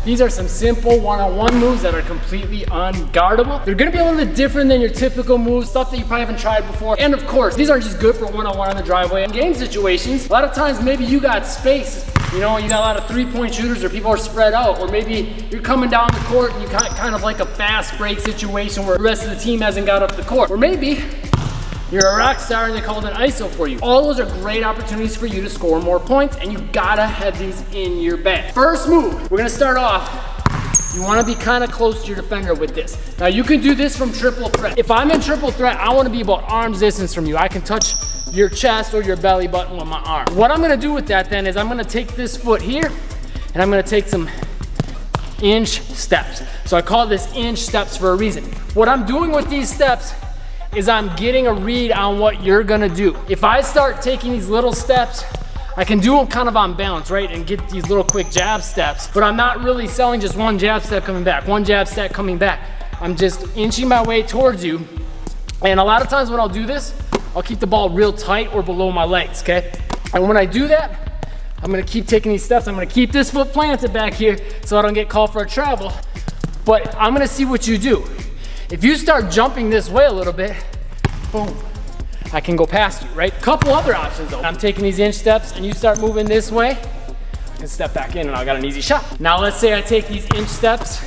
These are some simple one-on-one moves that are completely unguardable. They're gonna be a little bit different than your typical moves, stuff that you probably haven't tried before. And of course, these aren't just good for one-on-one on the driveway. In game situations, a lot of times maybe you got space. You know, you got a lot of three-point shooters or people are spread out, or maybe you're coming down the court and you got kind of like a fast break situation where the rest of the team hasn't got up the court. Or maybe you're a rock star and they called an ISO for you. All those are great opportunities for you to score more points, and you gotta have these in your bag. First move, we're gonna start off. You wanna be kind of close to your defender with this. Now you can do this from triple threat. If I'm in triple threat, I wanna be about arm's distance from you. I can touch your chest or your belly button with my arm. What I'm gonna do with that then is I'm gonna take this foot here and I'm gonna take some inch steps. So I call this inch steps for a reason. What I'm doing with these steps is I'm getting a read on what you're gonna do. If I start taking these little steps, I can do them kind of on balance, right? And get these little quick jab steps, but I'm not really selling just one jab step coming back, one jab step coming back. I'm just inching my way towards you. And a lot of times when I'll do this, I'll keep the ball real tight or below my legs, okay? And when I do that, I'm gonna keep taking these steps. I'm gonna keep this foot planted back here so I don't get called for a travel, but I'm gonna see what you do. If you start jumping this way a little bit, boom, I can go past you, right? Couple other options though. I'm taking these inch steps and you start moving this way, I can step back in and I got an easy shot. Now let's say I take these inch steps.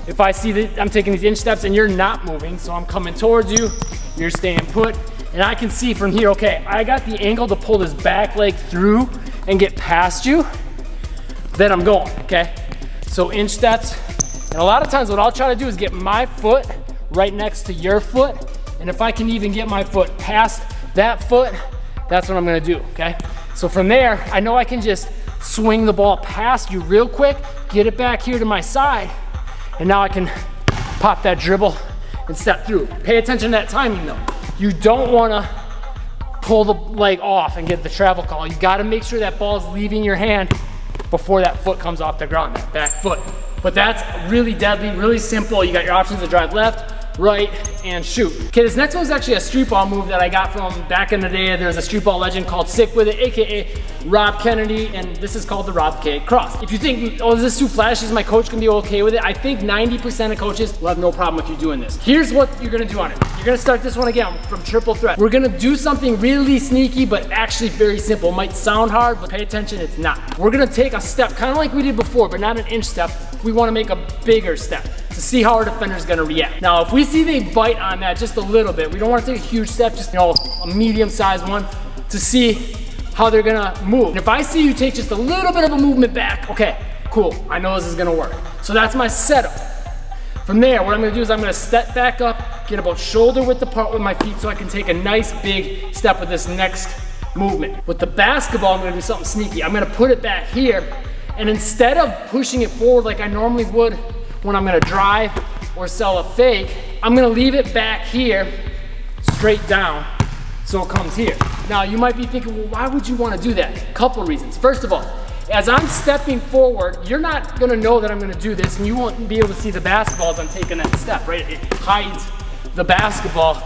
If I see that I'm taking these inch steps and you're not moving, so I'm coming towards you, you're staying put, and I can see from here, okay, I got the angle to pull this back leg through and get past you, then I'm going, okay? So inch steps. And a lot of times what I'll try to do is get my foot right next to your foot. And if I can even get my foot past that foot, that's what I'm gonna do, okay? So from there, I know I can just swing the ball past you real quick, get it back here to my side, and now I can pop that dribble and step through. Pay attention to that timing though. You don't wanna pull the leg off and get the travel call. You gotta make sure that ball's leaving your hand before that foot comes off the ground, that back foot. But that's really deadly, really simple. You got your options to drive left, right, and shoot. Okay, this next one is actually a street ball move that I got from back in the day. There's a street ball legend called Sick With It, AKA Rob Kennedy, and this is called the Rob K Cross. If you think, oh, is this too flashy? Is my coach gonna be okay with it? I think 90% of coaches will have no problem with you doing this. Here's what you're gonna do on it. You're gonna start this one again from triple threat. We're gonna do something really sneaky, but actually very simple. It might sound hard, but pay attention, it's not. We're gonna take a step, kind of like we did before, but not an inch step. We wanna make a bigger step to see how our defender's gonna react. Now, if we see they bite on that just a little bit, we don't wanna take a huge step, just, you know, a medium-sized one to see how they're gonna move. And if I see you take just a little bit of a movement back, okay, cool, I know this is gonna work. So that's my setup. From there, what I'm gonna do is I'm gonna step back up, get about shoulder width apart with my feet so I can take a nice big step with this next movement. With the basketball, I'm gonna do something sneaky. I'm gonna put it back here, and instead of pushing it forward like I normally would when I'm gonna drive or sell a fake, I'm gonna leave it back here, straight down, so it comes here. Now, you might be thinking, well, why would you wanna do that? Couple reasons. First of all, as I'm stepping forward, you're not gonna know that I'm gonna do this, and you won't be able to see the basketball as I'm taking that step, right? It hides the basketball,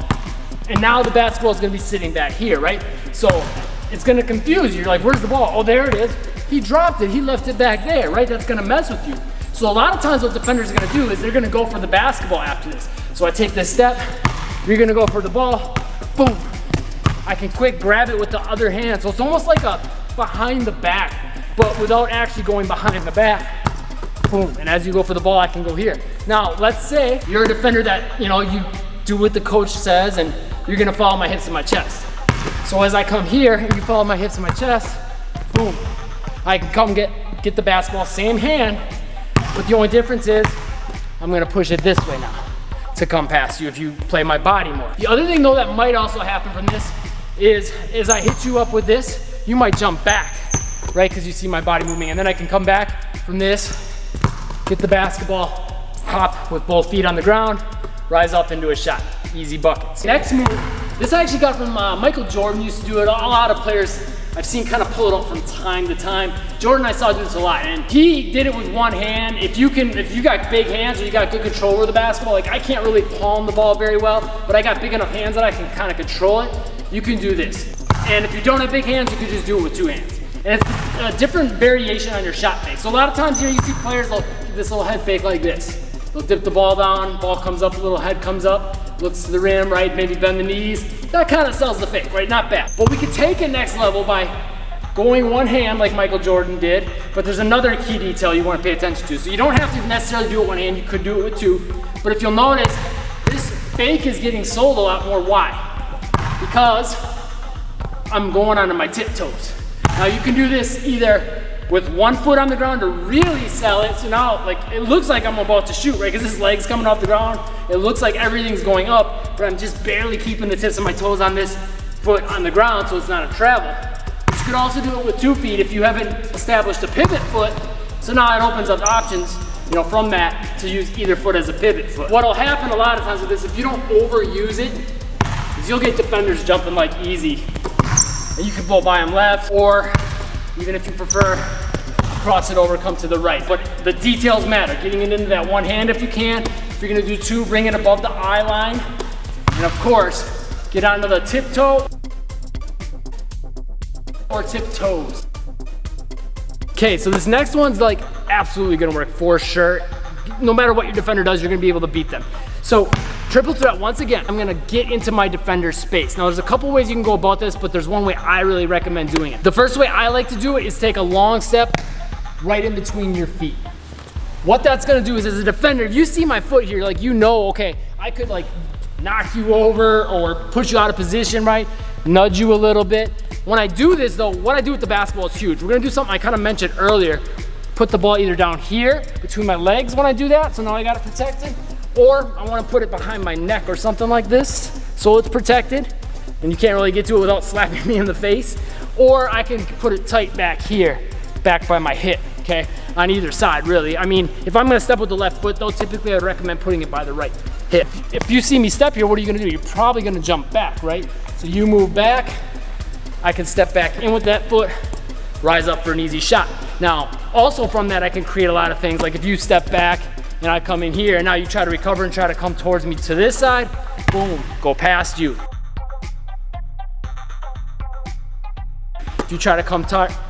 and now the basketball is gonna be sitting back here, right? So it's gonna confuse you. You're like, where's the ball? Oh, there it is. He dropped it, he left it back there, right? That's gonna mess with you. So a lot of times what defenders are gonna do is they're gonna go for the basketball after this. So I take this step, you're gonna go for the ball, boom. I can quick grab it with the other hand. So it's almost like a behind the back, but without actually going behind the back. Boom, and as you go for the ball, I can go here. Now, let's say you're a defender that, you know, you do what the coach says and you're gonna follow my hips and my chest. So as I come here and you follow my hips and my chest, boom, I can come get the basketball, same hand, but the only difference is I'm gonna push it this way now to come past you if you play my body more. The other thing though that might also happen from this is as I hit you up with this, you might jump back, right? Because you see my body moving, and then I can come back from this, get the basketball, hop with both feet on the ground, rise up into a shot. Easy buckets. Next move, this I actually got from Michael Jordan used to do it. A lot of players I've seen kind of pull it up from time to time. Jordan, I saw do this a lot, and he did it with one hand. If you got big hands or you got good control over the basketball, like I can't really palm the ball very well, but I got big enough hands that I can kind of control it. You can do this. And if you don't have big hands, you can just do it with two hands. And it's a different variation on your shot fake. So a lot of times here you see players will do this little head fake like this. They'll dip the ball down, ball comes up, a little head comes up, looks to the rim, right? Maybe bend the knees. That kind of sells the fake, right? Not bad. But we could take it next level by going one hand like Michael Jordan did, but there's another key detail you want to pay attention to. So you don't have to necessarily do it one hand, you could do it with two. But if you'll notice, this fake is getting sold a lot more. Why? Because I'm going onto my tiptoes. Now you can do this either with one foot on the ground to really sell it. So now, like, it looks like I'm about to shoot, right? Because this leg's coming off the ground. It looks like everything's going up, but I'm just barely keeping the tips of my toes on this foot on the ground, so it's not a travel. You could also do it with 2 feet if you haven't established a pivot foot. So now it opens up options, you know, from that to use either foot as a pivot foot. What'll happen a lot of times with this, if you don't overuse it, is you'll get defenders jumping like easy. And you can go by them left, or even if you prefer, cross it over, come to the right. But the details matter. Getting it into that one hand if you can. If you're gonna do 2, bring it above the eye line. And of course, get onto the tiptoe or tiptoes. Okay, so this next one's like absolutely gonna work for sure. No matter what your defender does, you're gonna be able to beat them. So triple threat, once again, I'm gonna get into my defender's space. Now there's a couple ways you can go about this, but there's one way I really recommend doing it. The first way I like to do it is take a long step right in between your feet. What that's gonna do is, as a defender, if you see my foot here, like, you know, okay, I could like knock you over or push you out of position, right? Nudge you a little bit. When I do this though, what I do with the basketball is huge. We're gonna do something I kind of mentioned earlier. Put the ball either down here between my legs when I do that, so now I got it protected, or I want to put it behind my neck or something like this, so it's protected, and you can't really get to it without slapping me in the face. Or I can put it tight back here, back by my hip, okay? On either side, really. I mean, if I'm gonna step with the left foot though, typically I'd recommend putting it by the right hip. If you see me step here, what are you gonna do? You're probably gonna jump back, right? So you move back, I can step back in with that foot, rise up for an easy shot. Now, also from that, I can create a lot of things. Like if you step back and I come in here and now you try to recover and try to come towards me to this side, boom, go past you. If you try to come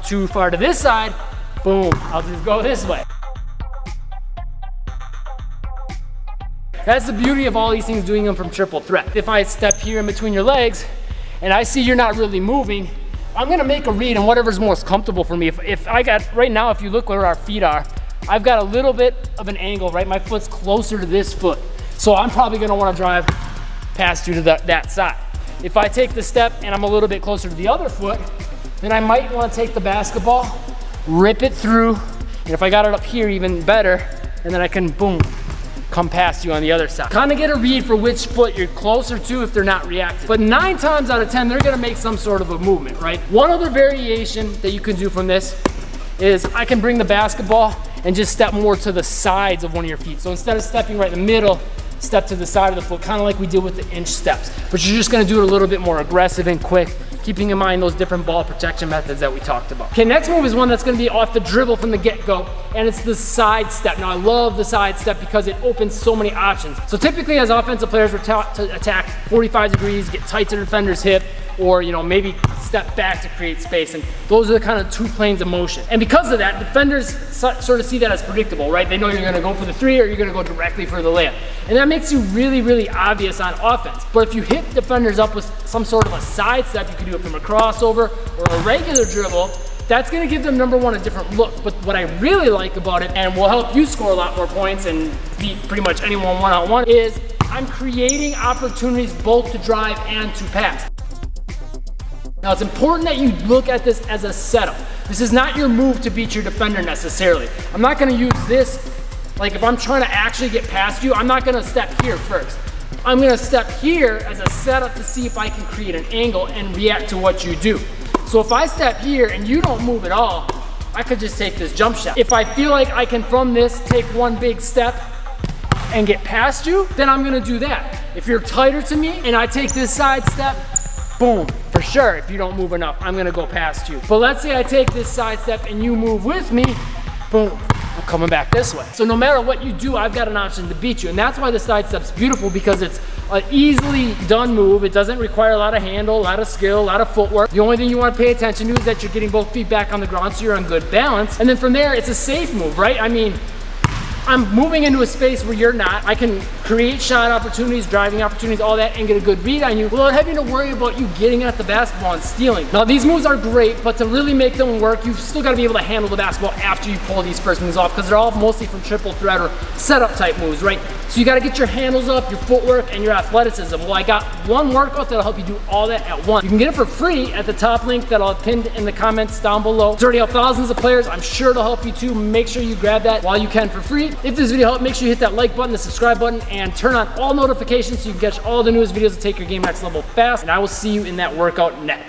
too far to this side, boom, I'll just go this way. That's the beauty of all these things, doing them from triple threat. If I step here in between your legs and I see you're not really moving, I'm gonna make a read on whatever's most comfortable for me. If I got, right now, if you look where our feet are, I've got a little bit of an angle, right? My foot's closer to this foot. So I'm probably gonna wanna drive past you to that side. If I take the step and I'm a little bit closer to the other foot, then I might wanna take the basketball, rip it through, and if I got it up here, even better, and then I can, boom, come past you on the other side. Kind of get a read for which foot you're closer to if they're not reacting. But 9 times out of 10, they're gonna make some sort of a movement, right? One other variation that you can do from this is I can bring the basketball and just step more to the sides of one of your feet. So instead of stepping right in the middle, step to the side of the foot, kind of like we did with the inch steps. But you're just gonna do it a little bit more aggressive and quick, keeping in mind those different ball protection methods that we talked about. Okay, next move is one that's gonna be off the dribble from the get-go, and it's the side step. Now I love the side step because it opens so many options. So typically as offensive players, we're taught to attack 45 degrees, get tight to the defender's hip, or maybe step back to create space. And those are the kind of 2 planes of motion. And because of that, defenders sort of see that as predictable, right? They know you're gonna go for the 3 or you're gonna go directly for the layup. And that makes you really, really obvious on offense. But if you hit defenders up with some sort of a side step, you can do it from a crossover or a regular dribble, that's gonna give them, number one, a different look. But what I really like about it, and will help you score a lot more points and beat pretty much anyone one-on-one, is I'm creating opportunities both to drive and to pass. Now it's important that you look at this as a setup. This is not your move to beat your defender necessarily. I'm not gonna use this, like if I'm trying to actually get past you, I'm not gonna step here first. I'm gonna step here as a setup to see if I can create an angle and react to what you do. So if I step here and you don't move at all, I could just take this jump shot. If I feel like I can from this take one big step and get past you, then I'm gonna do that. If you're tighter to me and I take this side step, boom, for sure, if you don't move enough, I'm gonna go past you. But let's say I take this side step and you move with me, boom, I'm coming back this way. So no matter what you do, I've got an option to beat you. And that's why the side step's beautiful, because it's an easily done move. It doesn't require a lot of handle, a lot of skill, a lot of footwork. The only thing you want to pay attention to is that you're getting both feet back on the ground so you're on good balance. And then from there, it's a safe move, right? I mean, I'm moving into a space where you're not. I can create shot opportunities, driving opportunities, all that, and get a good read on you without having to worry about you getting at the basketball and stealing. Now, these moves are great, but to really make them work, you've still got to be able to handle the basketball after you pull these first moves off, because they're all mostly from triple threat or setup type moves, right? So you got to get your handles up, your footwork, and your athleticism. Well, I got one workout that'll help you do all that at once. You can get it for free at the top link that I'll pin in the comments down below. It's already out thousands of players. I'm sure it'll help you too. Make sure you grab that while you can for free. If this video helped, make sure you hit that like button, the subscribe button, and turn on all notifications so you can catch all the newest videos to take your game next level fast. And I will see you in that workout next.